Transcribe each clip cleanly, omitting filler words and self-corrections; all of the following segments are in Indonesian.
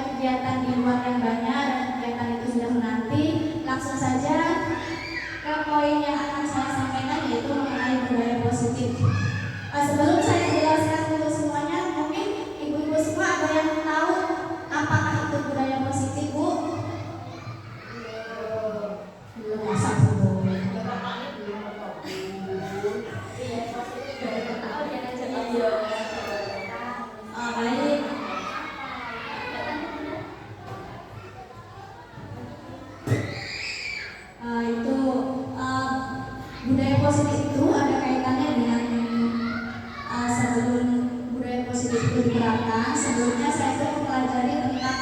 kegiatan di luar yang banyak dan kegiatan itu sudah menanti, langsung saja ke poin yang akan saya sampaikan, yaitu mengenai budaya positif. Sebelum saya jelaskan untuk semuanya, mungkin ibu-ibu semua ada yang tahu apakah itu budaya positif, Bu? Belum masak belum. Baik. Budaya positif itu ada kaitannya dengan sebelum budaya positif itu diterapkan. Sebelumnya saya sudah mempelajari tentang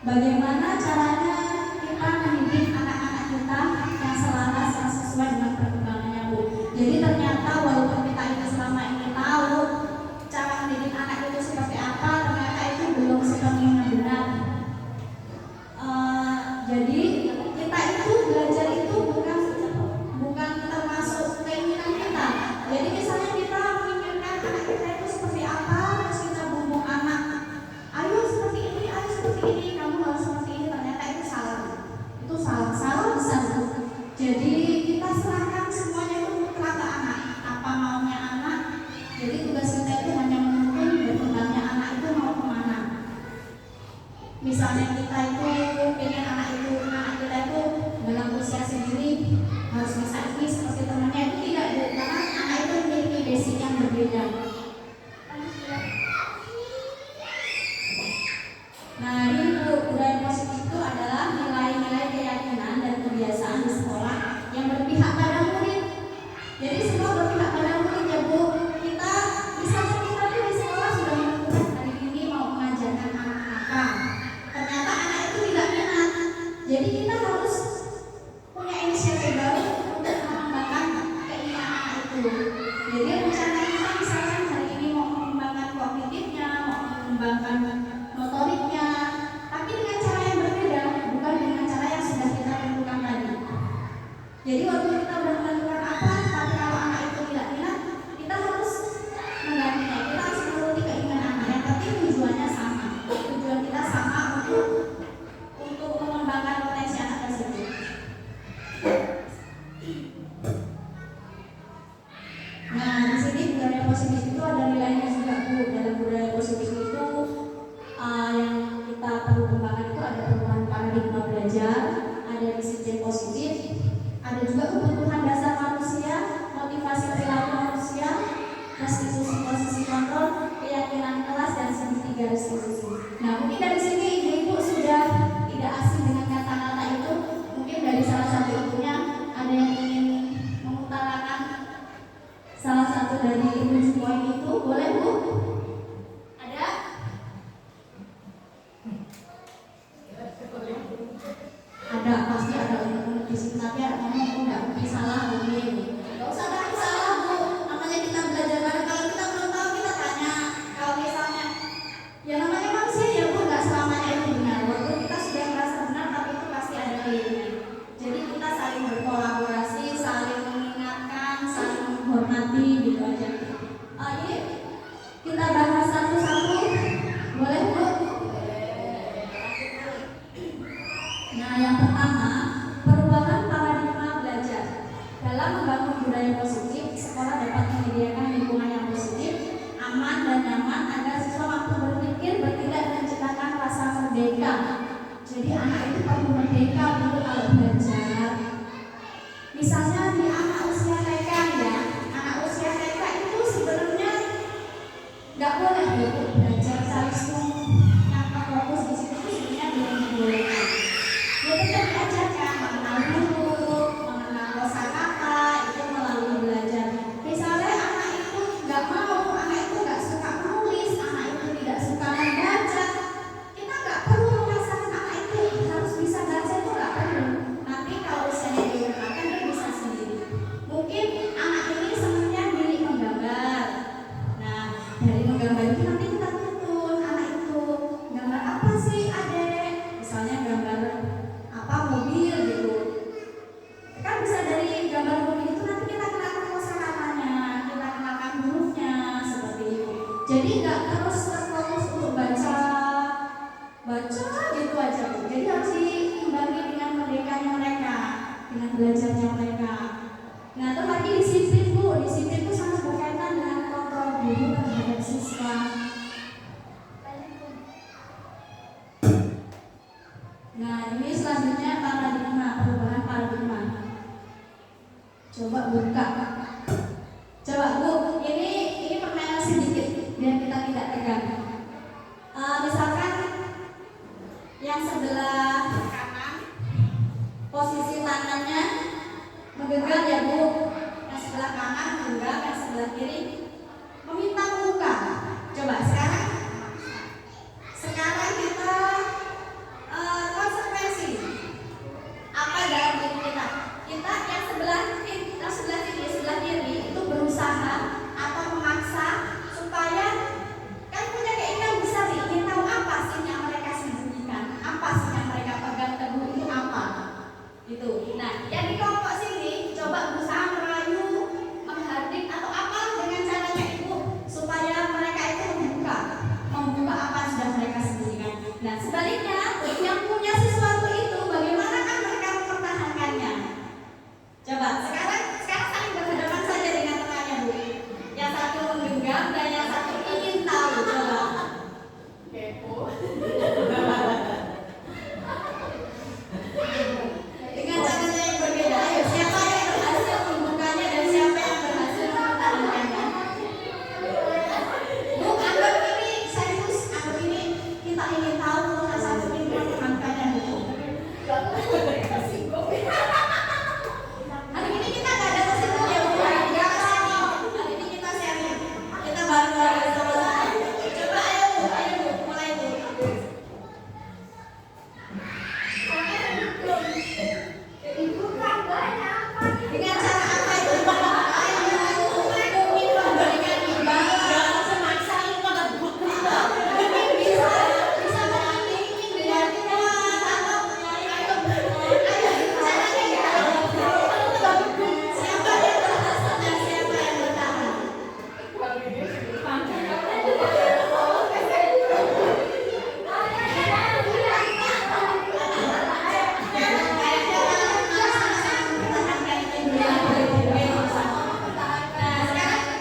bagaimana caranya kita mendidik anak-anak kita yang selaras, yang sesuai dengan perkembangannya, Bu. Jadi ternyata walaupun kita ini selama ini tahu cara mendidik anak itu seperti apa, ternyata itu belum sepenuhnya benar. Jadi kita itu belajar itu bukan termasuk keinginan kita. Jadi misalnya kita menginginkan anak kita itu seperti apa, terus kita bumbung anak, ayo seperti ini, kamu harus seperti ini, ternyata itu salah. Itu salah besar. Jadi kita serahkan semuanya itu mutlak ke anak, apa maunya anak. Jadi tugas kita itu hanya menuntun berkembangnya anak itu mau kemana. Misalnya kita itu pengen anak kita itu dalam usia sendiri harus bisa ini seperti temannya, itu tidak, karena anak itu memiliki basic yang berbeda. Nah, ini budaya positif itu adalah nilai-nilai keyakinan dan kebiasaan di sekolah yang berpihak pada murid. Jadi semua berpihak pada murid ya, Bu. Kita misalnya kita di sekolah sudah menentukan hari ini mau mengajarkan anak apa. Ternyata anak itu tidak minat. Jadi kita harus punya inisiatif baru untuk mengembangkan keinginan anak itu. Jadi rencana kita misalnya hari ini mau mengembangkan kognitifnya, mau mengembangkan motoriknya, tapi dengan cara yang berbeda, bukan dengan cara yang sudah kita tentukan tadi. Jadi waktu kita sudah menentukan apa, tapi kalau anak itu tidak minat, kita harus menggantinya. Kita harus menuruti keinginan anak, tapi tujuannya sama. Tujuan kita sama untuk mengembangkan potensi anak tersebut. Nah, di sini budaya positif itu ada nilainya juga, Bu. Dalam budaya positif itu yang kita perlu kembangkan itu ada perubahan paradigma belajar, ada disiplin positif, ada juga kebutuhan dasar manusia, motivasi perilaku manusia, restitusi posisi kontrol, keyakinan kelas, dan segitiga restitusi. Nah, mungkin dari sini ibu-ibu sudah tidak asing dengan kata-kata itu. Mungkin dari salah satu ibunya ada yang ingin mengutarakan salah satu dari 7 poin itu, boleh, Bu? Ada? Ada, pasti ada untuk di sini, tapi ada ngomong nggak mungkin salah, mungkin nggak usah takut salah, Bu. Namanya kita belajar bareng. Kalau kita belum tahu kita tanya. Kalau misalnya ya namanya manusia ya, Bu, nggak selamanya itu benar. Walaupun kita sudah merasa benar, tapi itu pasti ada kelirunya. Jadi kita saling berkolaborasi, saling mengingatkan, saling menghormati, gitu aja. Ini kita bahas satu-satu, boleh, Bu? Nah, yang pertama, perubahan paradigma belajar. Dalam membangun budaya positif, sekolah dapat menyediakan lingkungan yang positif, aman dan nyaman agar siswa mampu berpikir, bertindak, dan menciptakan rasa merdeka. Jadi anak itu perlu merdeka dulu kalau belajar. Misalnya di anak usia TK ya, anak usia TK itu sebenarnya nggak boleh belajar saling nyata fokus di situ, sebenarnya belum dibolehkan. Ya tetap diajarkan mengenal huruf, mengenal kosakata, itu melalui belajar. Misalnya anak itu nggak mau, anak itu nggak suka menulis, anak itu tidak suka membaca, kita nggak perlu memaksakan anak itu harus bisa baca, itu nggak perlu. Nanti kalau usianya diberangkatkan dia bisa sendiri. Mungkin anak ini senangnya milih menggambar. Nah, dari menggambar itu nanti kita tuntun anak itu gambar apa sih, adek? Misalnya gambar apa, mobil gitu. Kan bisa dari gambar mobil itu nanti kita kenalkan kosakatanya, kita kenalkan hurufnya, seperti itu. Jadi nggak terus terfokus untuk baca disiplin Bu. Disiplin itu sangat berkaitan dengan kontrol guru terhadap siswa. Nah, ini selanjutnya paradigma, perubahan paradigma. Coba buka. Coba Bu, ini permainan sedikit biar kita tidak tegang. Misalkan yang sebelah kanan posisi tangannya menggenggam ya Bu. Yang sebelah kanan menggenggam, yang sebelah kiri meminta membuka. Coba sekarang kita konsekuensi apa dalam diri kita. Kita yang sebelah kiri itu berusaha atau memaksa supaya kan punya keinginan besar nih, ingin tahu apa sih yang mereka sembunyikan, apa sih yang mereka pegang teguh itu apa gitu. Nah, yang di kelompok sini coba berusaha merayu, menghardik atau apa dengan caranya Ibu supaya mereka itu membuka apa yang sudah mereka sembunyikan. Nah, sebaliknya yang punya sesuatu itu bagaimana kan mereka mempertahankannya. Coba sekarang saling berhadapan saja dengan temannya Bu. Yang satu menggenggam dan yang satu ingin tahu. Coba kepo. Dengan caranya yang berbeda. Ayo, siapa yang berhasil membukanya dan siapa yang berhasil mempertahankannya? Bu, anggap ini serius, anggap ini kita ingin tahu yang satu ingin mempertahankannya Bu. Hari ini kita nggak ada tersinggung ya Bu. Hari ini kita sharing. Kita bareng-bareng sama-sama. Coba ayo Bu, mulai Bu. Dengan cara apa itu? Ayo, mungkin memberikan imbalan, semaksa itu agak mungkin bisa menandingi dengan kuat atau ayo caranya ya. Siapa yang berhasil dan siapa yang bertahan?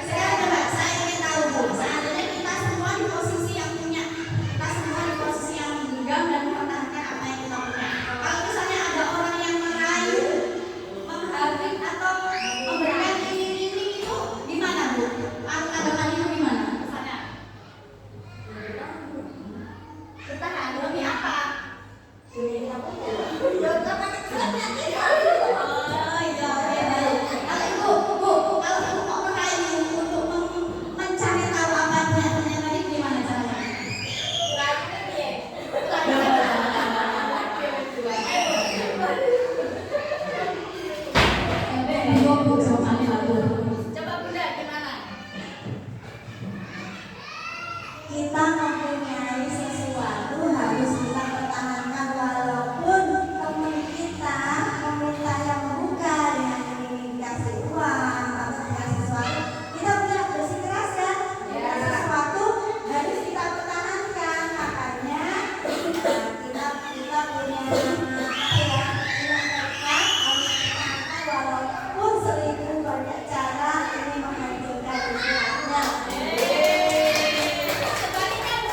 Sekarang coba saya ingin tahu Bu, seandainya kita semua di posisi yang punya, kita semua di posisi yang menggenggam dan mempertahankan apa yang kita punya. Kalau misalnya ada orang yang merayu, menghardik atau memberikan iming-iming itu gimana Bu? Tanggapan Ibu gimana? Misalnya bertahan demi apa? Kalau Ibu mau merayu untuk mencari tahu apa yang ternyata gimana caranya? Coba Bunda gimana? Kita mempunyai sesuatu harus kita pertahankan walaupun teman kita meminta yang membuka dengan dikasih uang atau dikasih sesuatu, kita punya bersikeras kan? Sesuatu harus kita pertahankan, makanya kita punya tekad harus pertahankan walaupun seribu banyak cara ini menghancurkan Islamnya. Sebaliknya Bu,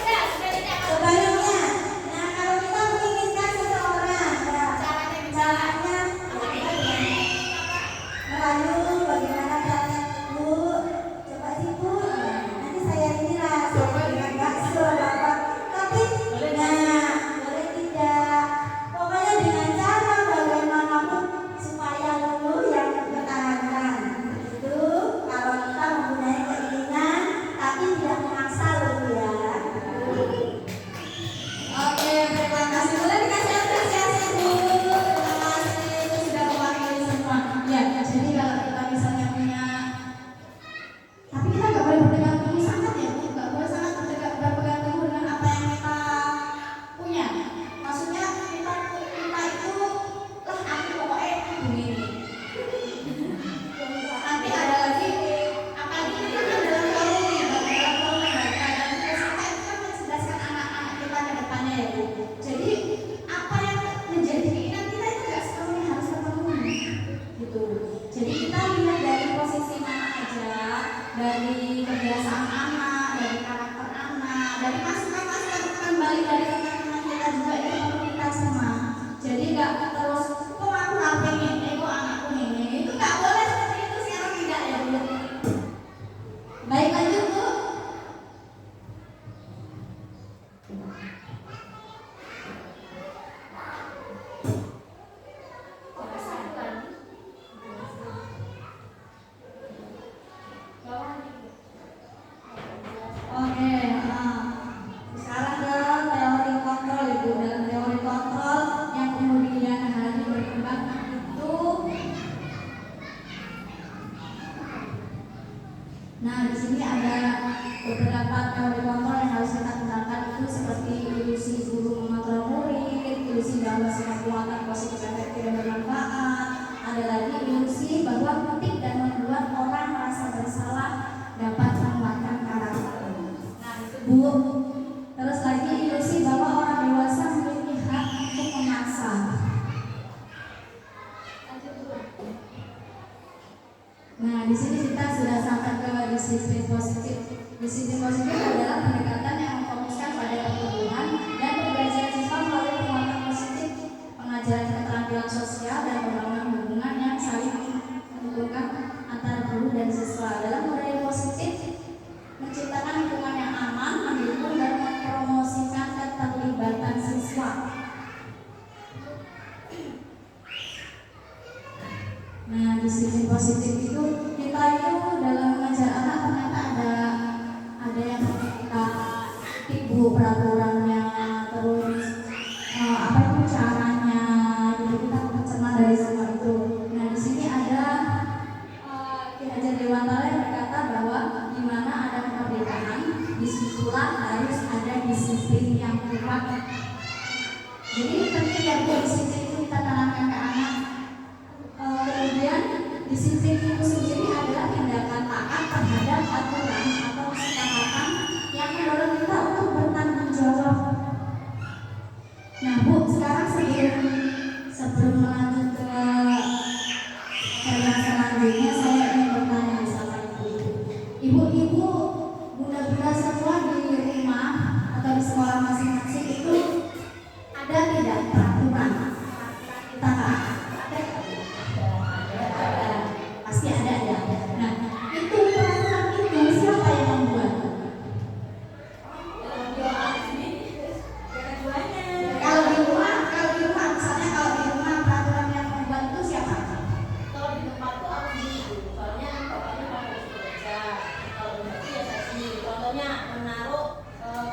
kebiasaan anak, dari karakter anak, dari masukan-masukan kembali dari teman-teman kita juga itu perlu kita cermati. Jadi nggak terus kok aku nggak pengen, kok anakku ini itu nggak boleh seperti itu sekarang tidak ya Bu. Baik lanjut Bu. Oke, sekarang ke teori kontrol Ibu. Dalam teori kontrol yang kemudian hari berkembang itu, nah di sini ada beberapa teori kontrol yang harus kita gunakan itu seperti ilusi guru mengontrol murid, ilusi bahwa semua kekuatan positif efektif dan bermanfaat. Ada lagi ilusi bahwa kritik dan membuat orang merasa bersalah dapat menguatkan karakter. Nah itu Bu. Terus lagi ilusi bahwa orang dewasa memiliki hak untuk memaksa. Nah di sini kita sudah sampai ke disiplin positif. Disiplin positif adalah pendekatan yang memfokuskan pada pertumbuhan dan pembelajaran siswa melalui penguatan positif, pengajaran keterampilan sosial dan pembangunan hubungan yang saling menguntungkan antara guru dan siswa. Dalam budaya positif, menciptakan lingkungan yang aman, mendukung dan mempromosikan keterlibatan siswa. Nah, disiplin positif itu kita itu dalam mengajar anak ternyata ada yang kita ibu peraturannya, terus apa itu caranya, jadi kita mencermati dari semua itu. Nah, di sini ada Ki Hajar Dewantara yang berkata bahwa di mana ada kemerdekaan, disitulah harus ada disiplin yang kuat. Jadi penting ya Bu, disiplin itu kita tanamkan ke anak. Kemudian disiplin itu sendiri adalah tindakan taat terhadap aturan atau kesepakatan yang mendorong kita untuk bertanggung jawab. Nah Bu, sekarang sebelum melanjut ke yang selanjutnya, saya ingin bertanya sama ibu-ibu, bunda-bunda semua di rumah atau di sekolah masing-masing itu ada tidak peraturan kita pasti ada ya. Nah itu peraturan itu siapa yang membuat? Kalau di rumah misalnya kalau di rumah peraturan yang membuat itu siapa? Kalau di tempatku aku gitu, soalnya bapaknya harus bekerja. Kalau berarti ya saya sendiri. Contohnya menaruh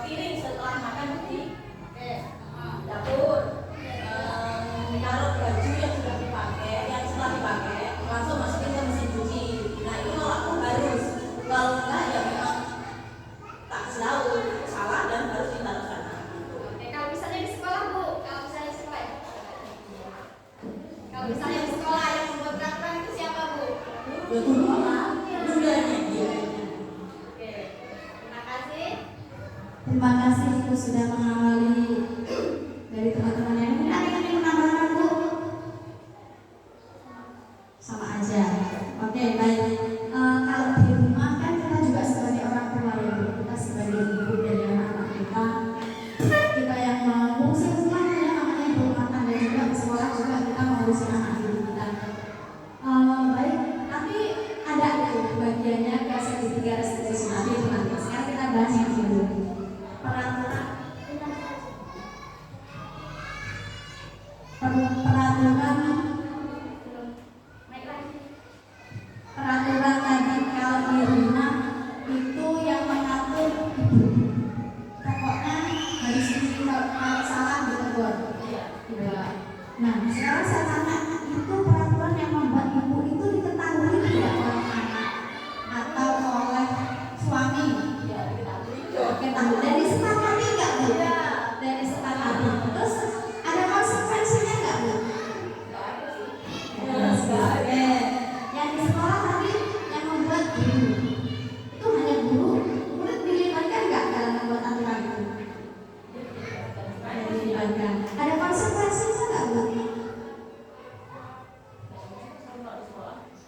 piring setelah makan di dapur, menaruh baju yang sudah dipakai, yang setelah dipakai langsung masukin ke mesin cuci. Nah itu kalau aku harus, kalau enggak ya memang tak tahu salah dan harus ditaruh sana. Oke, kalau misalnya di sekolah Bu, kalau misalnya di sekolah kalau misalnya di sekolah yang membuat peraturan itu siapa Bu? Bundanya dia. Oke, terima kasih. Terima kasih Ibu sudah mengawali dari teman-teman yang ini. Ada yang ingin menambahkan Bu? Sama aja. Oke, baik. Kalau di rumah kan kita juga sebagai orang tua ya Bu, kita sebagai ibu dari anak-anak kita yang mengurusi semuanya yang namanya ibu rumah tangga juga di sekolah juga kita mengurusi anak didik kita. Baik, tapi ada itu bagiannya ke segitiga restitusi nanti itu nanti. Sekarang kita bahas yang dulu. Peraturan tadi kalau di rumah itu yang mengatur ibu. Pokoknya harus kalau salah ditegur. Nah, sekarang saya tanya, itu peraturan yang membuat ibu itu diketahui tidak oleh anak atau oleh suami? Ya diketahui. Oke, tahu. Dan disepakati nggak Bu? Dan disepakati. Terus ada konsekuensinya nggak Bu? Oke. Yang di sekolah tadi yang membuat guru itu hanya guru, murid dilibatkan nggak dalam membuat aturan itu? Dilibatkan. Ada konsekuensinya nggak Bu?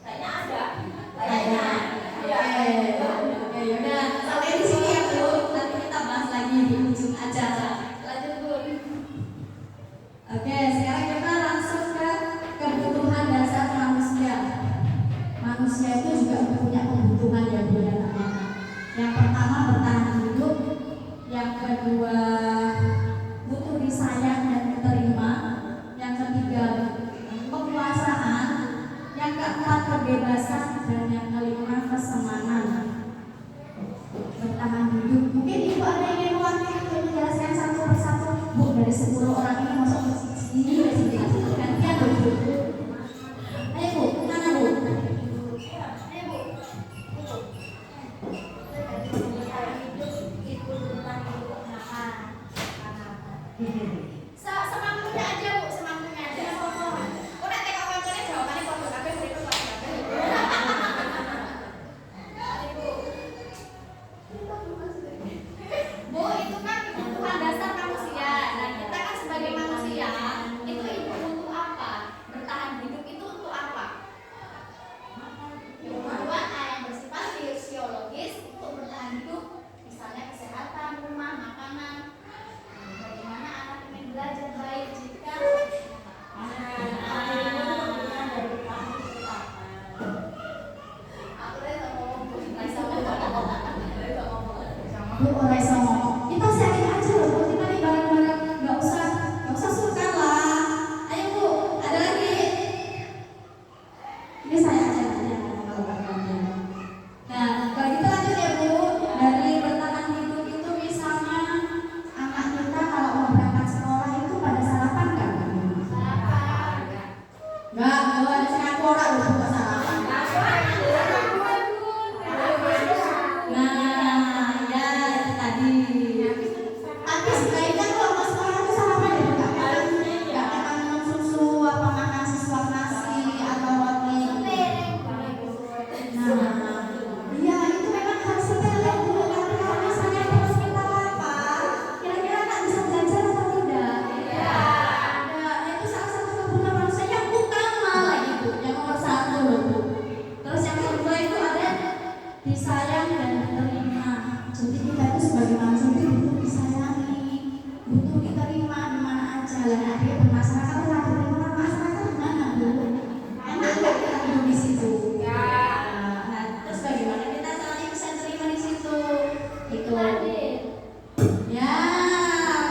Kayaknya ada. Kayaknya. Oke, Oke, sekarang kita langsung ke kebutuhan dasar manusia. Manusia itu juga punya kebutuhan ya Bu dan anak. Yang pertama bertahan hidup, yang kedua butuh disayang dan diterima, yang ketiga penguasaan, yang keempat kebebasan, dan yang kelima kesenangan. Bertahan hidup. Mungkin Ibu ada yang ingin mewakili untuk menjelaskan satu persatu. Bu, dari 10 orang ini masuk ke sini, gantian Bu. Ayo Bu, mana Bu? Semampunya aja Bu, semampunya aja. Udah tengok konconya jawabannya foto kabeh berikut lagi kabeh. Bu, itu kan kebutuhan dasar manusia. Nah, kita kan sebagai manusia, itu butuh apa? Bertahan hidup itu untuk apa? Yang kedua, yang bersifat fisiologis untuk bertahan hidup, misalnya kesehatan, rumah, makanan. Bagaimana anak ingin belajar baik jika Bu, orang iso ngomong. Kita sharing aja loh Bu, kita nih bareng-bareng, nggak usah sungkan lah. Ayo Bu, ada lagi. Ini saya aja nanti yang ngomong kalau bagian. Nah, kalau gitu lanjut ya Bu. Dari bertahan hidup itu misalnya anak kita kalau mau berangkat sekolah itu pada sarapan nggak? Nggak ada ngaku orang loh buat sarapan. Nah, ya itu tadi. Tapi sebaiknya kalau mau sekolah itu sarapan ya nggak makan minum susu, apa makan sesuap nasi atau roti. Nah, iya itu memang harus sepele Bu. Tapi kalau misalnya terus kita lapar, kira-kira nggak bisa belajar atau tidak? Iya. Nah, itu salah satu kebutuhan manusia yang utama lagi Bu, yang nomor 1 loh Bu. Terus yang kedua itu ada disayang dan diterima. Jadi kita itu sebagai manusia itu butuh disayangi, butuh diterima di mana aja. Lah ada bermasyarakat itu ada diterima masyarakat di mana Bu? Enak nggak kita hidup di situ? Nah, terus bagaimana kita caranya bisa terima di situ? Itu. Ya,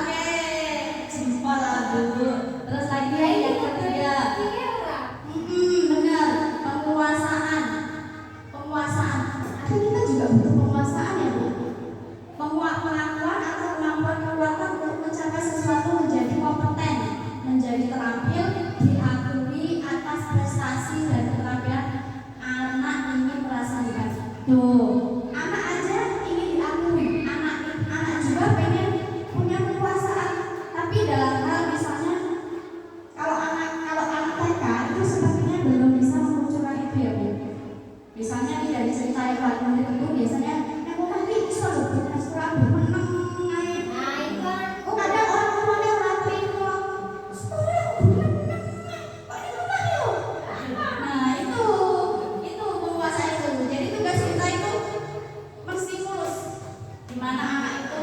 oke. Jempol lah Bu. Terus lagi yang ketiga. Benar, penguasaan. Tapi kita juga butuh penguasaan ya Bu. Pengakuan atau kemampuan kekuatan untuk mencapai sesuatu menjadi kompeten, menjadi terampil, diakui atas prestasi dan keterampilan anak ingin merasa diakui. Tuh, anak aja ingin diakui, anak juga pengen punya kekuasaan. Tapi dalam hal misalnya kalau anak TK itu sepertinya belum bisa memunculkan itu ya Bu. Misalnya nih dari cerita yang Pak Nur itu biasanya yang mau nanti bisa loh punya sekolah bermenang naik. Oh kadang orang tuanya rapi kok sekolah bermenang kok di rumah yuk. Nah itu penguasa itu. Jadi tugas kita itu menstimulus di mana anak itu.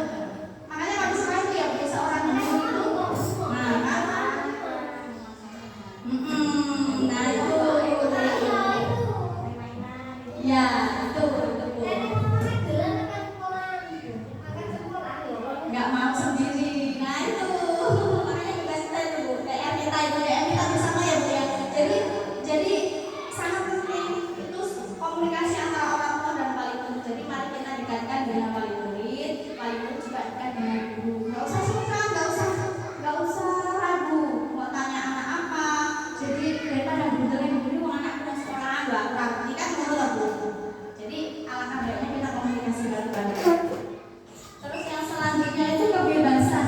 Makanya kalau sekolah itu ya bisa orang yang itu. Nah kan. Nah itu. Ya, itu Bu. Nggak mau sendiri. Nah itu makanya tugas kita itu Bu. DM kita bersama ya Bu ya. Jadi sangat penting itu komunikasi antara orang tua dan wali murid. Jadi mari kita dekatkan dengan wali murid juga dekat dengan guru. Nggak usah sungkan, nggak usah ragu. Mau tanya anak apa? Jadi daripada benerin dulu anak punya sekolah nggak ragu. Ini kan menurut Bu. Jadi alangkah baiknya kita komunikasi baik-baik. Terus yang selanjutnya itu kebebasan.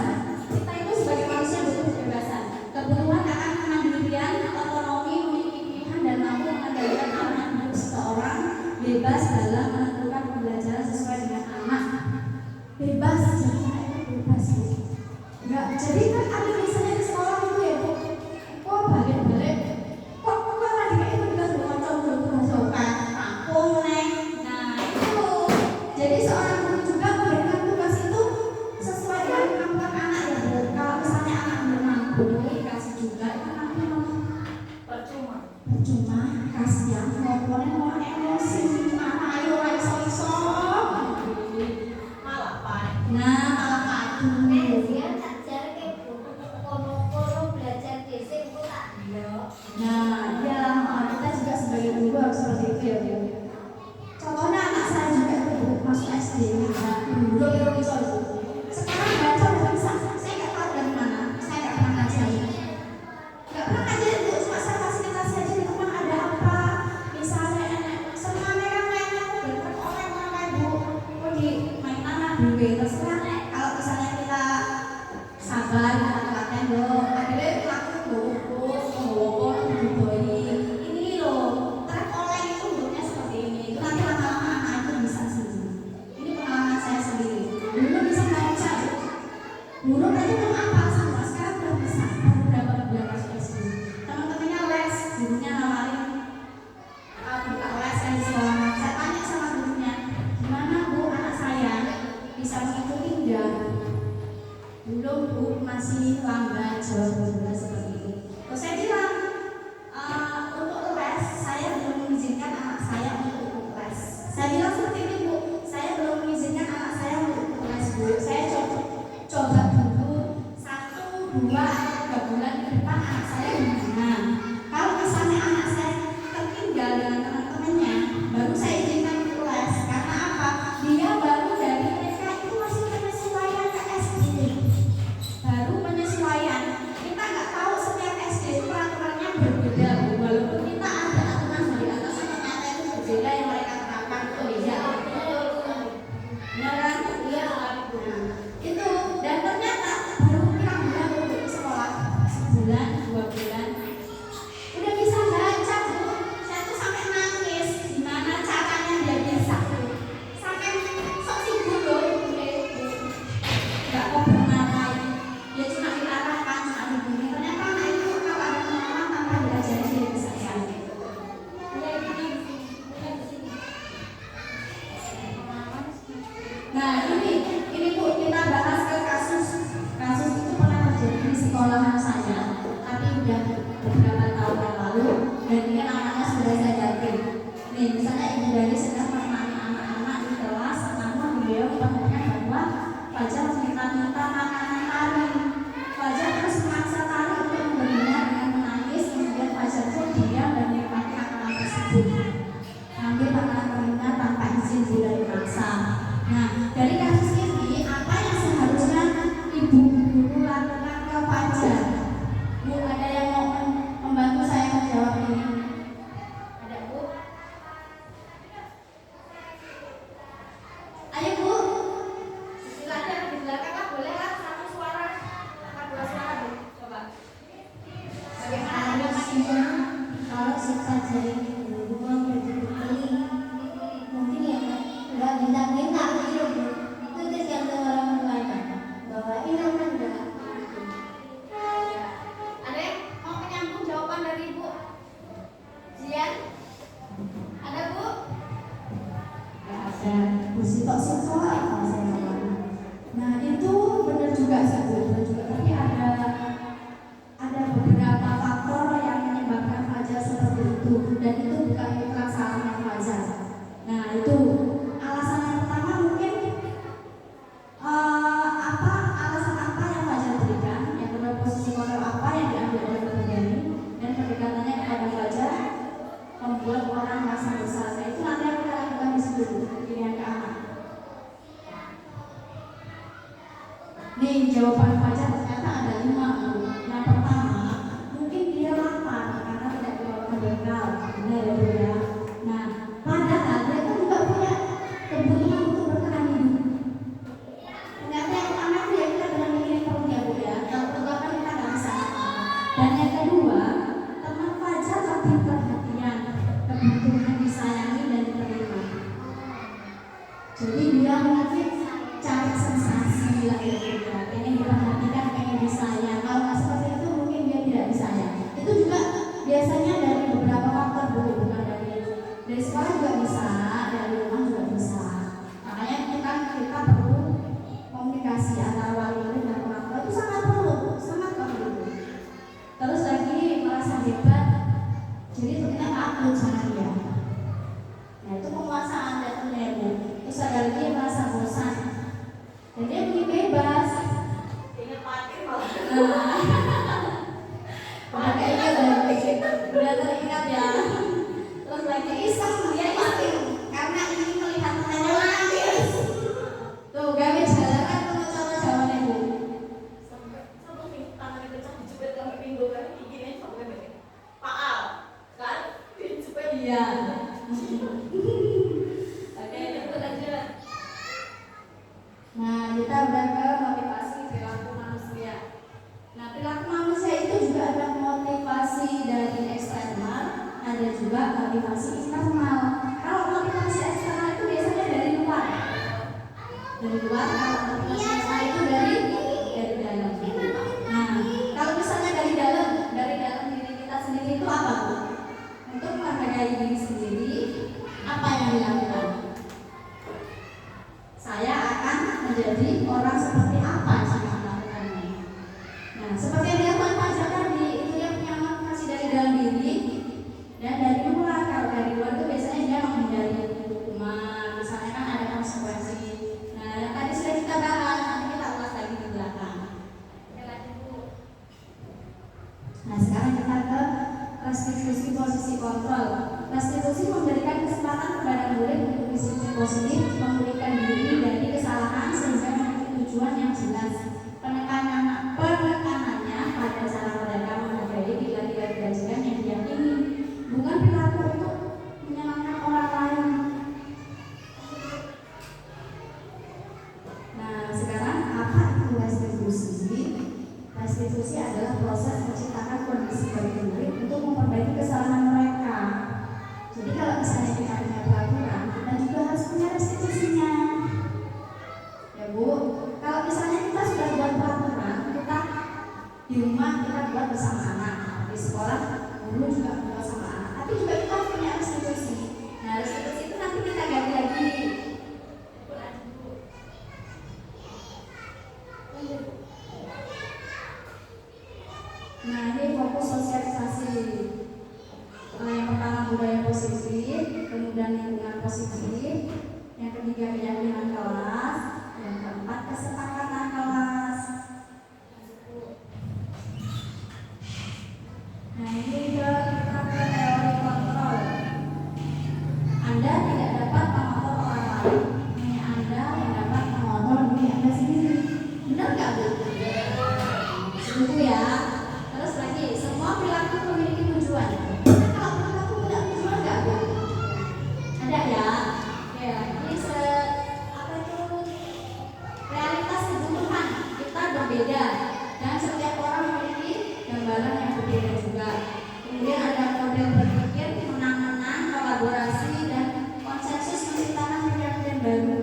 Kita itu sebagai manusia butuh kebebasan. Kebutuhan akan kemandirian, otonomi, memiliki pilihan dan mampu mengendalikan arah hidup seseorang, bebas dalam menentukan pembelajaran sesuai dengan anak. Bebas, jadi anak itu bebas. Enggak, jadi kan ada misalnya di sekolah itu ya Bu. Kok balik-balik? Kok tadi kayak itu kita sudah ngomong kampung neng. Nah itu. Jadi seorang guru juga memberikan tugas itu sesuai dengan kemampuan anak ya Bu. Kalau misalnya anak belum mampu, dikasih duwe terserah kalau misalnya kita sabar kita telaten loh akhirnya laku gowo ini loh trek online itu bentuknya seperti ini itu nanti lama-lama anak itu bisa sendiri. Ini pengalaman saya sendiri dulu bisa baca dulu aja belum apa sama sekarang udah bisa baru berapa bulan masuk SD teman-temannya les gurunya nawarin buka les kan di sekolah. Saya tanya sama gurunya gimana bu anak saya bisa mengikuti enggak? Belum bu, masih lambat jawabannya seperti itu. Terus saya bilang untuk les saya belum mengizinkan anak saya untuk ikut les. Saya bilang seperti itu bu, saya belum mengizinkan anak saya untuk ikut les bu. Saya coba dulu 1, 2, 3 bulan ke depan anak saya gimana. Kalau misalnya anak saya tertinggal dengan teman-temannya, baru saya izinkan untuk les. Karena apa? Dia baru dari TK itu masih penyesuaian ke SD. Baru penyesuaian. Kita nggak tahu setiap SD itu peraturannya berbeda. Walaupun kita ada aturan dari atas, ternyata itu berbeda yang mereka terapkan. Oh iya, benar kan? Iya. Itu dan ternyata baru pirang bulan untuk di sekolah, sebulan, 2 bulan. Udah bisa baca bu, saya tuh sampai nangis gimana caranya dia bisa sampai sok sibuk loh nggak kok bernafas dia cuma diarahkan cuma dibunyi ternyata anak itu kalau ada pengalaman tanpa diajari dia bisa jalan. Nah ini bu kita bahas ke kasus itu pernah terjadi di sekolahan saya tapi udah beberapa tahun yang lalu dan ini anak-anaknya sudah saya ganti. Nih misalnya ibu dari sedang menemani anak-anak di kelas namun beliau menemukan bahwa Fajar minta makanan tari. Fajar terus memaksa tari untuk memberinya dengan menangis kemudian Fajar pun diam dan menikmati makanan tersebut. Ambil makanan tarinya tanpa izin dari paksa. Nah dari kasus ini apa yang seharusnya ibu guru lakukan ke Fajar? Bu ada yang mau membantu saya menjawab ini? Ada bu? Ayo bu, silahkan di belakang lah boleh lah satu suara, dua suara bu, coba. Bagaimana Harusnya kalau siksa jari buang berjudi mungkin ya nggak minta gitu bu. Itu tergantung orang tuanya bahwa ini kan enggak. Ada yang mau menyambung jawaban dari ibu? Zian? Ada bu? Nggak ada. Bu sitok sekolah apa saya ngomong. Nah itu benar juga sih bu, benar juga. Tapi ada beberapa faktor yang menyebabkan Fajar seperti itu dan itu bukan salahnya Fajar. Nah itu alasan yang pertama mungkin alasan apa yang Fajar berikan, yang kedua posisi moral apa yang diambil oleh Bunda dan pendekatannya kepada Fajar membuat orang merasa bersalah. Nah, itu nanti yang kita lakukan di situ pilihan ke anak. Nih jawaban Fajar ternyata ada 5 bu. Yang pertama mungkin dia lapar karena tidak dibawakan bekal, benar ya bu ya. Nah padahal dia kan juga punya kebutuhan untuk bertahan hidup. Ternyata yang pertama itu ya kita benar mikirin perutnya bu ya. Kalau perut kan kita nggak bisa. Dan yang kedua teman Fajar lebih perhatian, kebutuhan disayangi dan diterima. Jadi dia mungkin cari sensasi lah ya. Pengen diperhatikan, pengen disayang. Kalau nggak seperti itu mungkin dia tidak disayang. Itu juga biasanya dari beberapa faktor bu, bukan dari sekolah juga bisa, dari rumah juga bisa. Makanya kita perlu komunikasi antara wali murid dan orang tua itu sangat perlu. Terus lagi merasa hebat, jadi kita takut sama dia. Nah itu penguasaan jatuhnya bu. Terus ada lagi yang merasa bosan dan dia ingin bebas. Ingat mati malah. Udah keinget udah teringat ya. Terus lagi iseng dia iseng karena ini Dari luar, kalau motivasinya itu dari dalam. Nah, kalau misalnya dari dalam diri kita sendiri itu apa Bu? Untuk menghargai diri sendiri, apa yang dilakukan? Saya akan menjadi orang seperti apa jika melakukannya. Nah, seperti yang dilakukan Pak Jaka tadi, itu dia punya motivasi dari dalam diri dan dari luar. Kalau dari luar itu biasanya dia menghindari hukuman, misalnya kan ada konsekuensi. Nah, yang tadi sudah kita bahas, nanti kita ulas lagi di belakang. Nah, sekarang kita ke restitusi posisi kontrol. Restitusi memberikan kesempatan kepada murid untuk disiplin positif, memulihkan diri dari kesalahan sehingga memiliki tujuan yang jelas. Penekanannya pada cara mereka menghargai nilai-nilai kebajikan yang diyakini, bukan perilaku untuk menyenangkan orang lain. Nah, sekarang apa itu restitusi? Restitusi adalah proses menciptakan kondisi bagi murid untuk memperbaiki kesalahan mereka. Jadi kalau misalnya kita punya peraturan, kita juga harus punya restitusinya. Ya Bu, kalau misalnya kita sudah buat peraturan, kita di rumah kita buat bersama anak, di sekolah guru juga buat sama anak, tapi juga kita punya restitusi. Nah, restitusi itu nanti kita ganti lagi. Nah, ini fokus sosialisasi. Yang pertama budaya positif, kemudian lingkungan positif, yang ketiga keyakinan kelas, yang keempat kesepakatan kelas. Nah, ini kita ke teori kontrol. Anda tidak dapat mengontrol orang lain, hanya Anda yang dapat mengontrol diri Anda sendiri. Benar nggak Bu? Setuju ya. Terus lagi, semua perilaku memiliki tujuan. Kalau perilaku tidak tujuan nggak Bu? Ada ya. Oke, ini realitas kebutuhan kita berbeda dan setiap orang memiliki gambaran yang berbeda juga. Kemudian ada model berpikir, menang-menang, kolaborasi dan konsensus menciptakan pemikiran baru.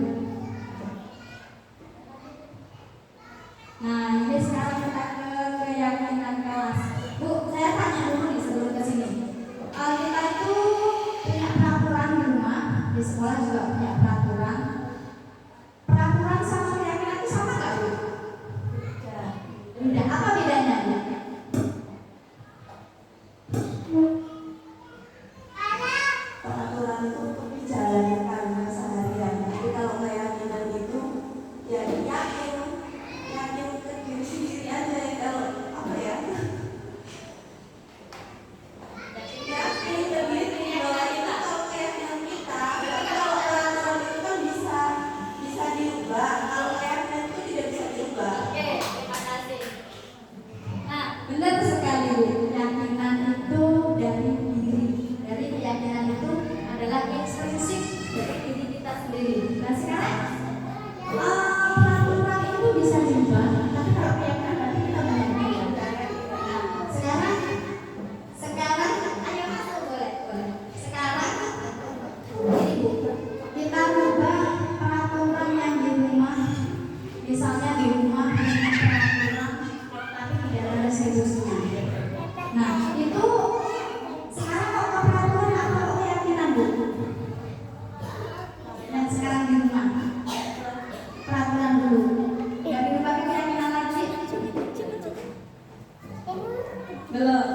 Nah, ini sekarang kita ke keyakinan kelas. Bu, saya tanya dulu nih sebelum ke sini. Kita itu punya peraturan di rumah, di sekolah juga punya peraturan. Peraturan sama keyakinan itu sama nggak Bu? Beda. Apa bedanya Bu? Peraturan itu untuk dijalankan seharian. Tapi kalau keyakinan itu ya yakin ke diri sendiri aja ya. Kalau apa ya? Yakin ke diri bahwa itu kalau keyakinan kita. Tapi kalau peraturan itu kan bisa diubah. Kalau keyakinan itu tidak bisa diubah. Oke, terima kasih. Nah, benar sekali Bu. Keyakinan itu dari diri. Dari keyakinan itu adalah intrinsik dari diri kita sendiri. Nah, sekarang peraturan itu bisa diubah, tapi kalau keyakinan berarti kita benar ya. Nah, sekarang ayo masuk boleh. Sekarang ini Bu, kita rubah peraturan yang di rumah. Misalnya di rumah punya peraturan tapi tidak ada restitusinya. Nah, itu sekarang kok ke peraturan atau keyakinan Bu? Dan sekarang di rumah peraturan dulu. Dari rumah ke keyakinan lagi? Belum.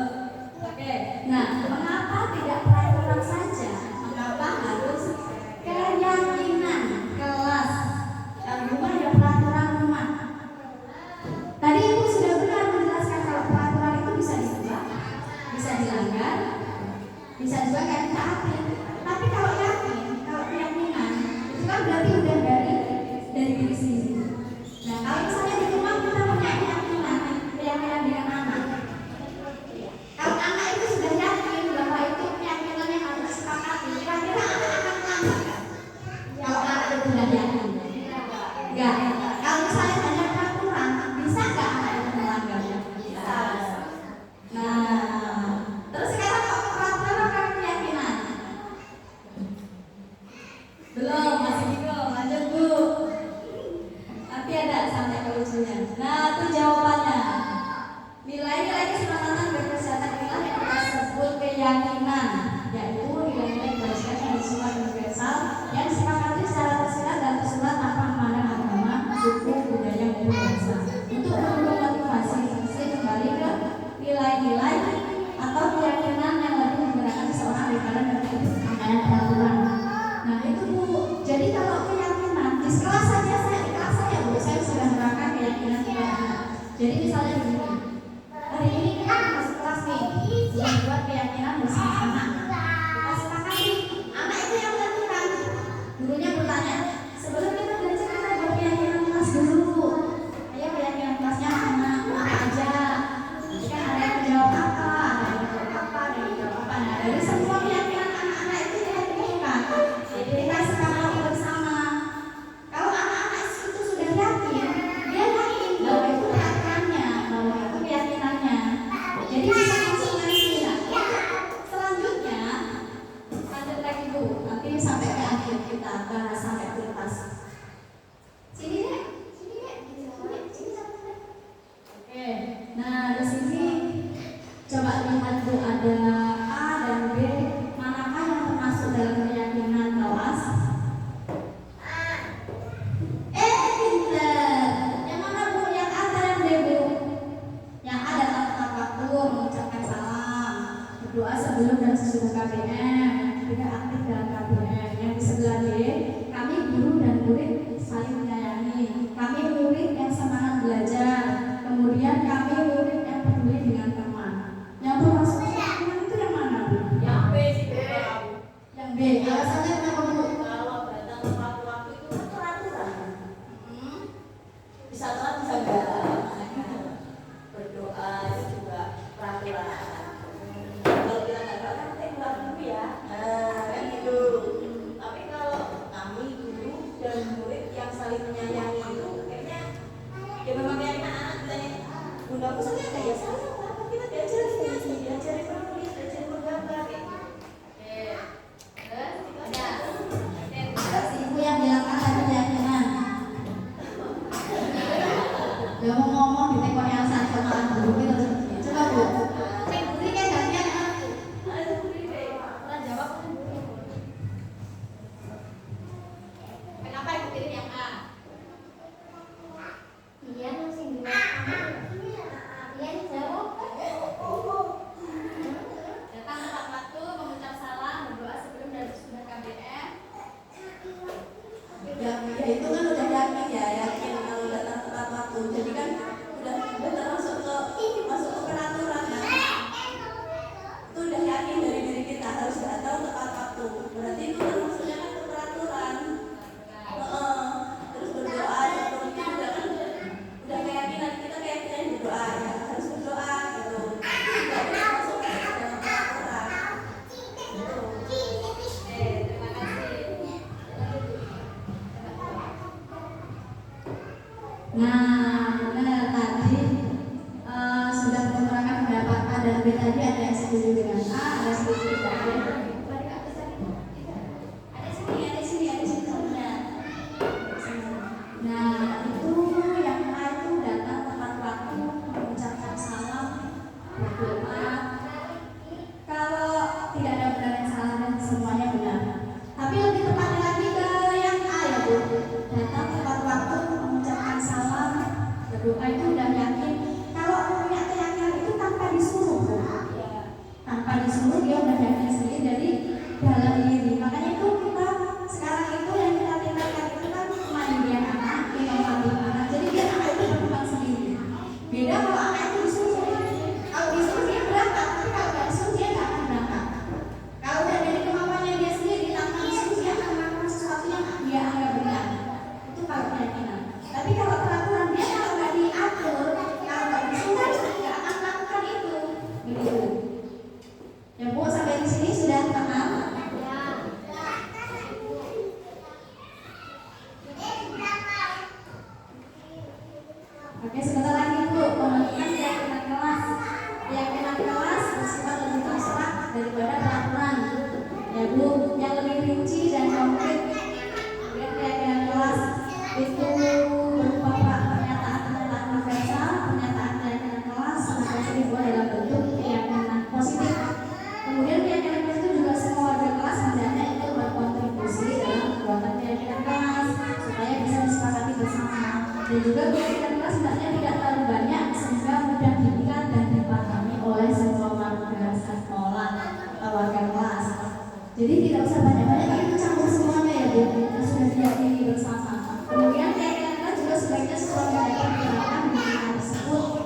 Oke. Nah, mengapa tidak peraturan saja? Mengapa harus keyakinan kelas? Kalau rumah ya peraturan rumah. Tadi Ibu sudah benar menjelaskan kalau peraturan itu bisa diubah, bisa dilanggar, bisa juga kan ditaati. Tapi kalau yakin, kalau keyakinan itu kan berarti udah dari diri sendiri. Nah, kalau misalnya di rumah kita punya keyakinan dengan anak. Kalau anak itu sudah yakin bahwa itu keyakinan yang harus disepakati, kira-kira anak akan melanggar kan? Kalau anak itu sudah yakin, enggak. Kalau misalnya hanya peraturan, bisa nggak anak itu melanggar? Bisa. Nah, terus sekarang kok peraturan apa keyakinan? Belum, masih bingung. Lanjut Bu. Jadi misalnya begini, hari ini kita masuk kelas nih, membuat keyakinan bersama-sama. Kita sepakati, anak itu yang menentukan. Gurunya bertanya, sebelum kita belajar kita buat keyakinan kelas dulu. Ayo keyakinan kelasnya mana? Apa aja? Nanti kan ada yang menjawab apa, ada yang menjawab apa, ada yang menjawab apa. Nah dari semua keyakinan anak-anak itu kita pilihkan. Jadi kita sepakati bersama. Kalau anak-anak itu sudah yakin, dia yakin bahwa itu peraturannya, bahwa itu keyakinannya. Jadi bisa masuk dari sini. Nah, selanjutnya lanjut lagi Bu, nanti sampai ke akhir kita bahas sampai tuntas. Sini deh, sini sampai. Oke, nah di sini coba lihat Bu, ada A dan B, manakah yang termasuk dalam keyakinan kelas? Pinter. Yang mana Bu? Yang A atau yang B Bu? Yang A datang tepat waktu, mengucapkan salam, berdoa sebelum dan sesudah KBM, tidak aktif dalam KBM. Yang di sebelah D, kami guru dan murid saling menyayangi. Kami murid yang semangat belajar. Kemudian kami murid yang peduli dengan teman. Yang termasuk keyakinan itu yang mana Bu? Yang B sih Bu. Yang B. Alasannya kenapa Bu? Kalau datang tepat waktu itu kan peraturan. Bisa telat bisa enggak. Berdoa itu juga peraturan. Kalau kita nggak doa kan kita keluar dulu ya. Kan gitu. Tapi kalau kami guru dan murid yang saling menyayangi itu kayaknya ya memang kayak anak ditanya bunda aku sayang nggak ya sayang lah kita diajarin ngaji diajarin menulis diajarin menggambar kayak gitu. Terus ibu yang bilang ada keyakinan. Dia mau ngomong di tekon yang sangat malah dulu gitu. Coba Bu. Ini kan gantian aku. Pernah jawab kan Bu? Kenapa ibu pilih yang A? Iya masih bilang iya jawab. Datang tepat waktu, mengucap salam, berdoa sebelum dan sesudah KBM. Ya itu kan udah yakin ya, yakin kalau datang tepat waktu. Jadi kan udah termasuk masuk ke peraturan kan. Itu udah yakin dari diri kita harus datang tepat waktu. Berarti itu termasuknya kan ke peraturan. Terus berdoa seperti itu juga kan udah keyakinan kita, keyakinan berdoa ya harus berdoa gitu. Tidak masuk ke dalam peraturan. Gitu. Terima kasih. Nah, benar tadi sudah menerangkan pendapat A dan B tadi, ada yang setuju dengan A, ada yang setuju dengan B. Ada sini sebenarnya. Nah, itu yang A itu datang tepat waktu, mengucapkan salam, berdoa. Kalau tidak ada benar yang salah dan semuanya benar. Tapi lebih tepatnya lagi ke yang A ya Bu. Datang tepat waktu, mengucapkan salam, berdoa itu udah yakin. Kalau punya keyakinan itu tanpa disuruh Bu. Tanpa disuruh dia udah yakin sendiri dari dalam diri. Makanya itu kita sekarang itu yang kita tingkatkan itu kan kemandirian anak, inovatif anak. Jadi dia anak itu berkembang sendiri. Beda kalau anak itu disuruh. Kalau disuruh dia berangkat, tapi kalau nggak disuruh dia nggak akan berangkat. Kalau udah dari kemampuannya dia sendiri, tanpa disuruh dia akan melakukan sesuatu yang dia anggap benar. Itu kalau keyakinan. Tapi kalau peraturan dia kalau nggak diatur, kalau nggak disuruh dia nggak akan melakukan itu. Begitu. Ya Bu, sampai di sini sudah paham? Oke, sebentar lagi Bu, pembentukan keyakinan kelas. Keyakinan kelas bersifat lebih abstrak daripada peraturan. Ya Bu, yang lebih rinci dan konkret. Kemudian keyakinan kelas itu berupa pernyataan universal, pernyataan keyakinan kelas bisa dibuat dalam bentuk keyakinan positif. Kemudian keyakinan kelas itu juga semua warga kelas hendaknya ikut berkontribusi dalam pembuatan keyakinan kelas supaya bisa disepakati bersama. Dan juga keyakinan kelas hendaknya tidak terlalu banyak sehingga mudah diingat dan dipahami oleh semua warga sekolah atau warga kelas. Jadi tidak usah banyak-banyak, tapi itu campur semuanya ya Bu, yang sudah diyakini bersama. Kemudian keyakinan kelas juga sebaiknya sesuai dengan yang diterapkan di tersebut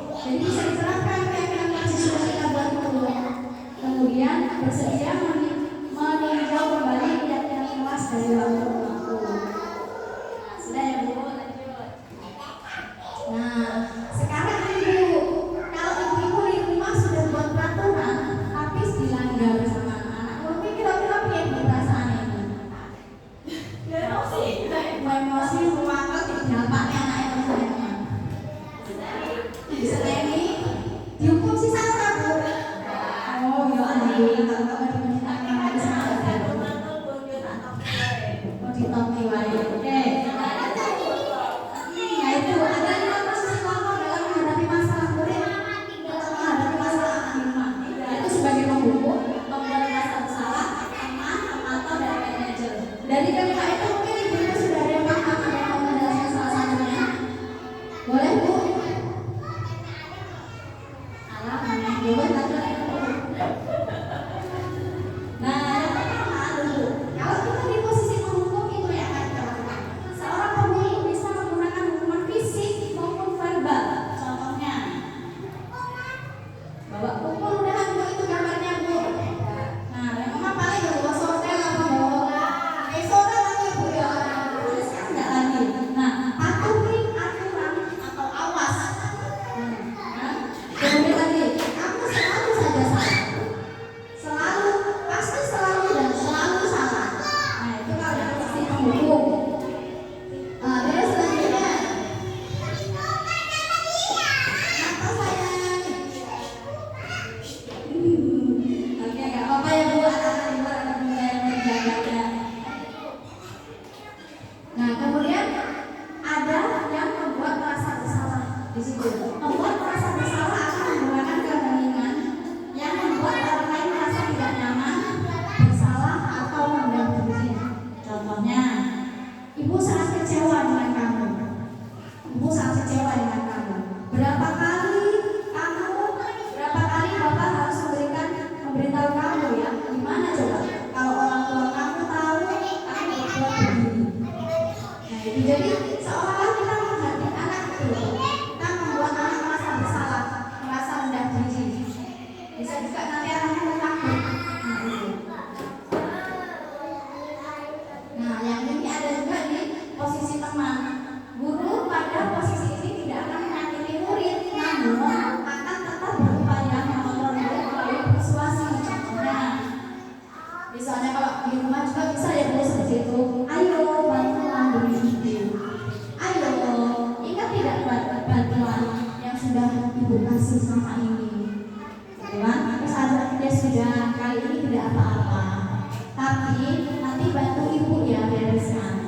lagi, nanti bantu ibu ya bereskan.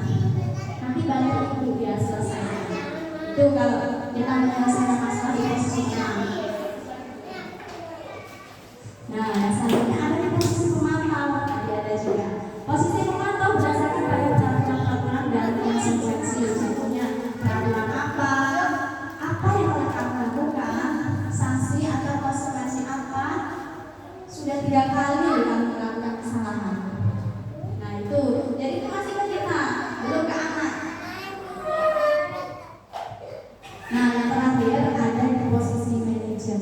Nanti bantu ibu ya selesai. Itu kalau kita menyelesaikan masalah di posisi 6. Nah, selanjutnya ada di posisi pemantau. Tadi ada juga posisi pemantau berdasarkan pada peraturan dan konsekuensi. Contohnya peraturan apa yang telah kamu lakukan, sanksi atau konsekuensi apa, sudah 3 kali kamu melakukan kesalahan. Nah itu, jadi itu masih ke kita, belum ke anak. Nah yang terakhir ada di posisi manajer.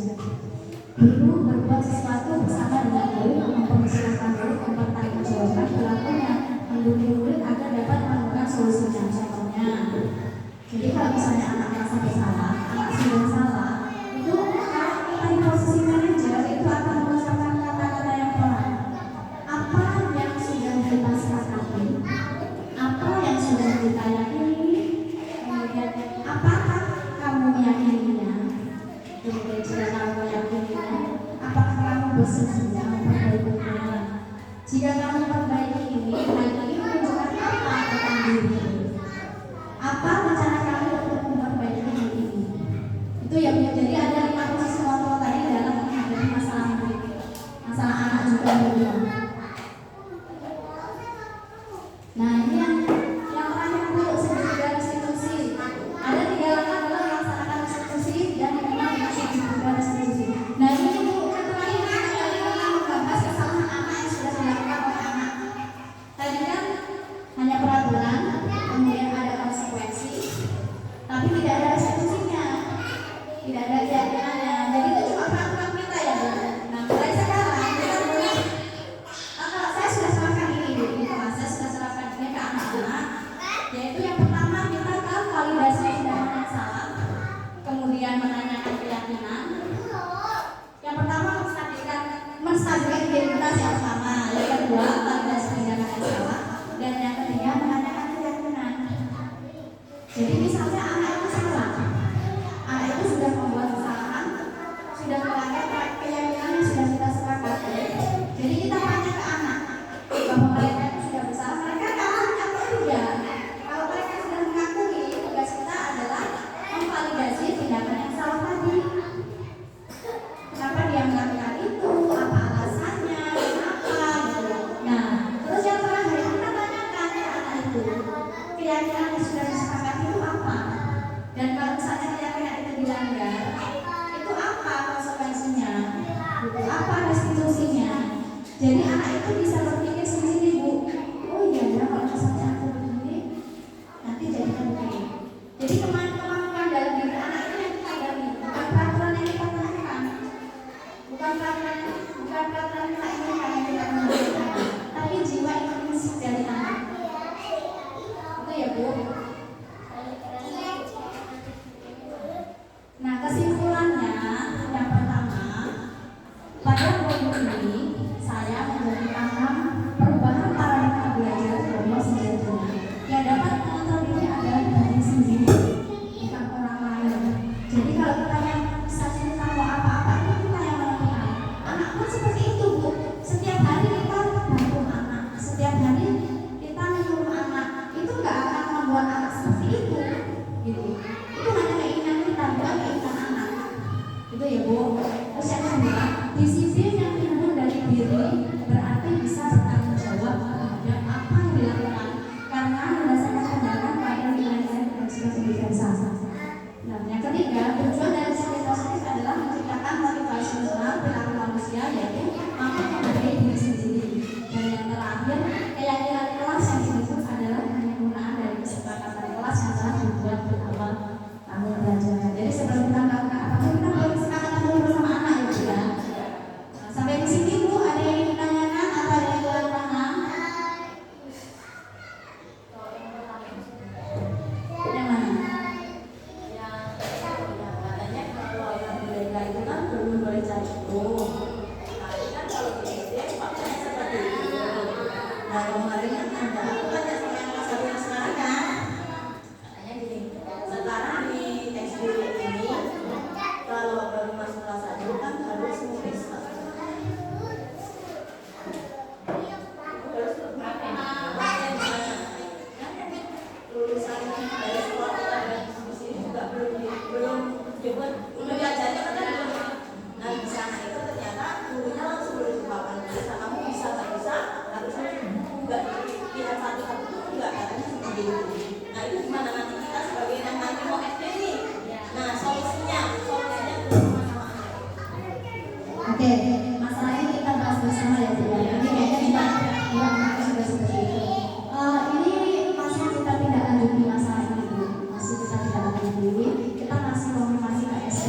Guru berbuat sesuatu bersama dengan murid, mempersilahkan murid mempertanggungjawabkan perilakunya, mendukung murid agar dapat menemukan solusinya. Contohnya, jadi kalau misalnya anak merasa bersalah, anak sudah salah, itu kalau kita di posisi manajer itu akan mengucapkan kata-kata yang pelan. Apa yang sudah kita sepakati, apa yang sudah kita yakini, kemudian apakah kamu meyakininya, kemudian jika kamu meyakininya, apakah kamu bersedia memperbaikinya. Jika kamu perbaiki ini, hal ini menunjukkan apa tentang diri. Apa rencana kami untuk memperbaiki ini? Itu ya Bu. Jadi ada 5 posisi kontrol tadi dalam menghadapi masalah murid, masalah anak juga murid. Nah ini yang terakhir Bu, segitiga restitusi. Ada 3 langkah dalam melaksanakan restitusi dan dikenal dengan segitiga restitusi. Nah ini Bu, yang terakhir kali kita membahas kesalahan anak yang sudah dilakukan oleh anak. Tadi kan hanya peraturan, kemudian ada konsekuensi, tapi tidak ada restitusinya, tidak ada keyakinannya. Jadi itu cuma peraturan kita ya Bu. Nah mulai sekarang kita mulai, kalau saya sudah serahkan ini Bu, gitu Mas, saya sudah serahkan ini ke anak-anak. Yaitu yang pertama kita ke validasi tindakan yang salah, kemudian menanyakan keyakinan. Yang pertama menstabilkan identitas yang sama, yang kedua validasi tindakan yang salah, dan yang ketiga menanyakan keyakinan. Jadi misalnya anak itu salah, anak itu sudah membuat kesalahan, sudah melanggar keyakinan yang sudah kita sepakati. Jadi kita tanya ke anak bahwa mereka itu sudah bersalah, mereka mengakui atau tidak. Kalau mereka sudah mengakui, tugas kita adalah memvalidasi tindakan yang salah tadi. Kenapa dia melakukan itu? Apa alasannya? Kenapa? Gitu. Nah, terus yang terakhir kita tanyakan ke anak itu keyakinan yang sudah disepakati itu apa? Dan kalau misalnya keyakinan itu dilanggar, itu apa konsekuensinya? Gitu. Apa restitusinya? Jadi anak itu bisa berpikir sendiri Bu. Oh iya ya, kalau misalnya aku begini, nanti jadi begini. Jadi kemampuan dalam diri anak itu yang kita gali, bukan peraturan yang kita tanyakan, bukan peraturan yang kita inginkan yang kita menunjukkan, tapi jiwa intrinsik dari anak. Itu ya Bu. Nah kesimpulannya yang pertama, pada modul ini saya menjadikan 6 perubahan paradigma belajar Homo sejatinya yang dapat mengontrol diri adalah diri sendiri.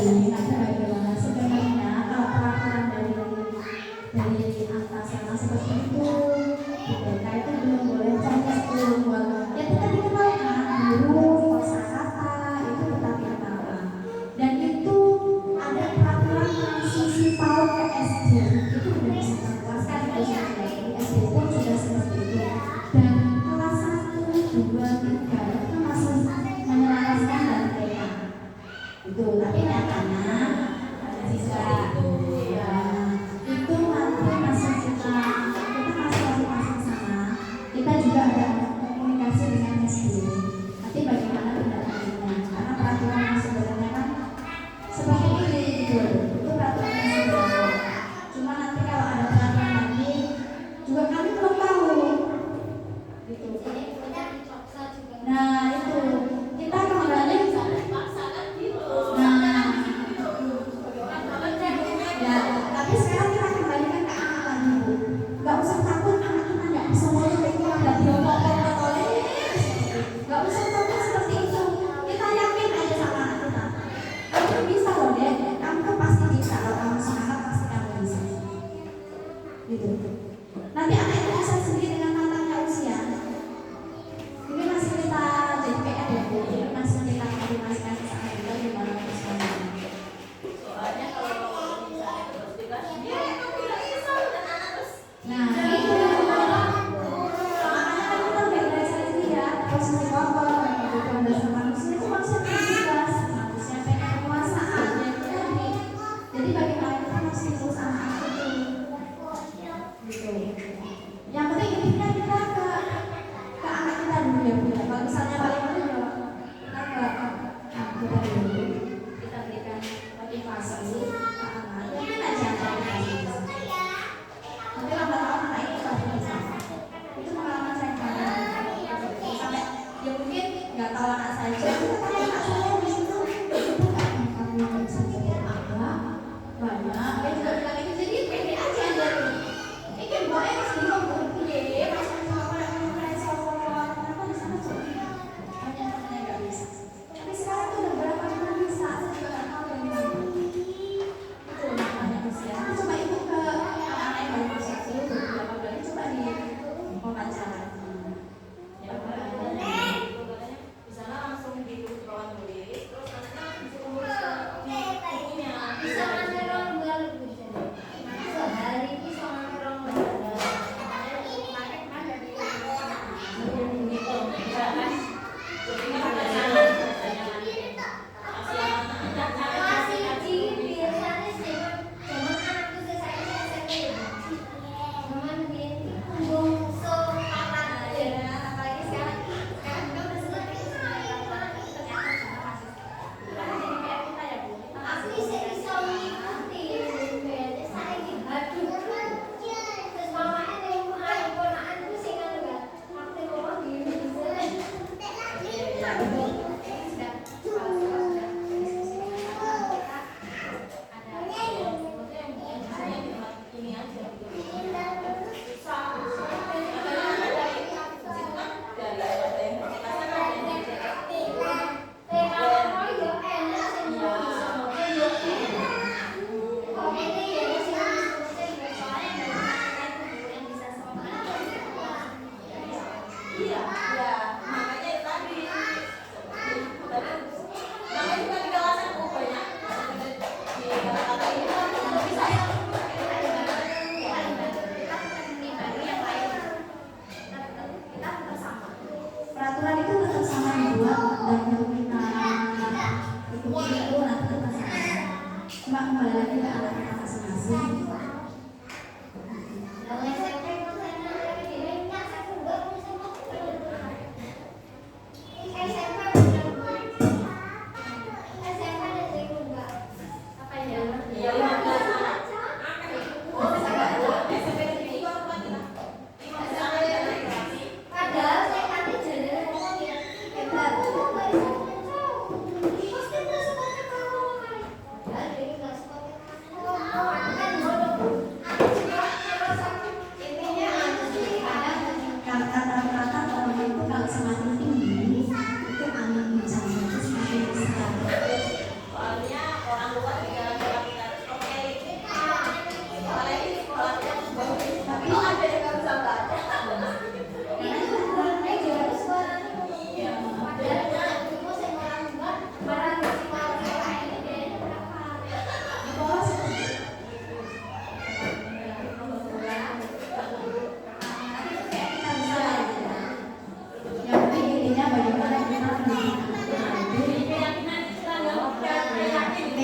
sih, nanti bagaimana sebenarnya kalau peraturan dari atas sana seperti itu, di TK itu belum boleh Chinese keluar. Ya tetap dikenalkan huruf, kosakata itu tetap dikenalkan. Dan itu ada peraturan transisi tahun ke SD itu sudah bisa terkeluarkan di SD pun sudah seperti itu. Dan kelas 1, 2, 3 itu masih menyelaraskan dan TK itu, tapi nyatanya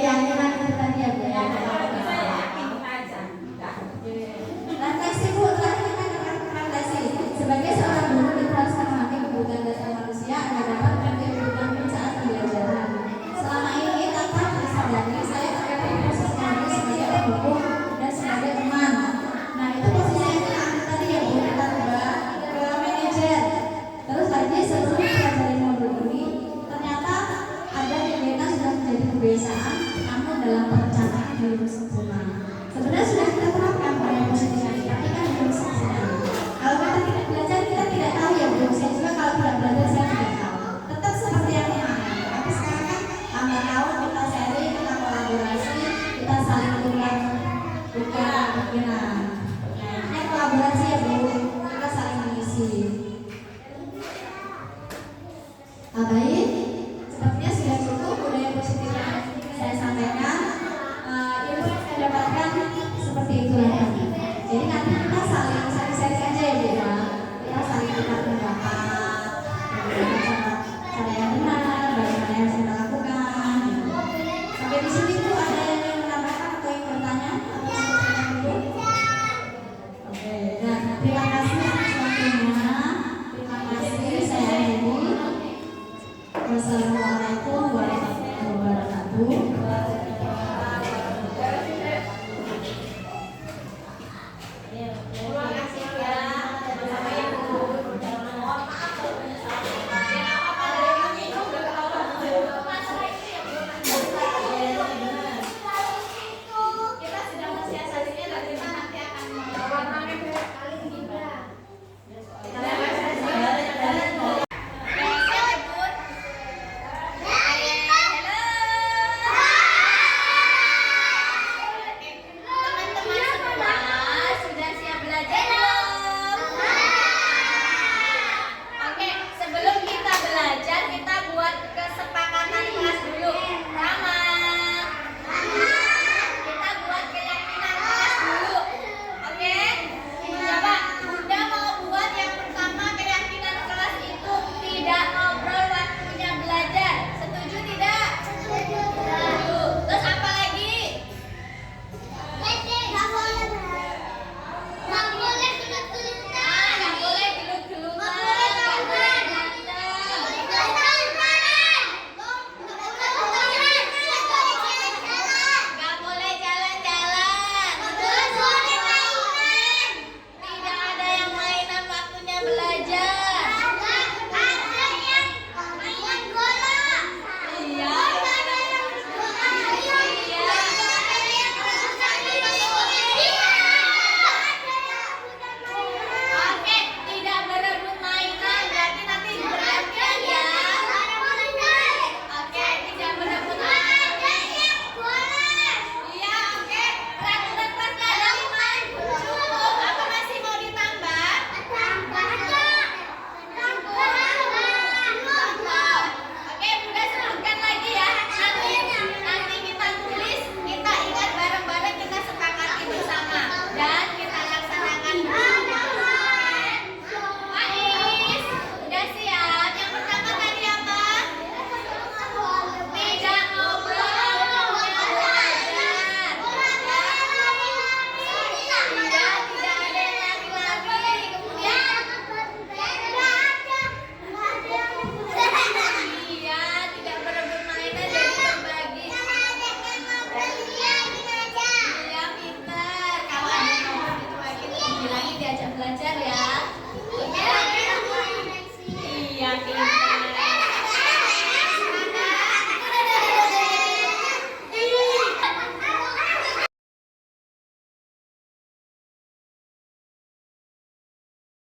keyakinan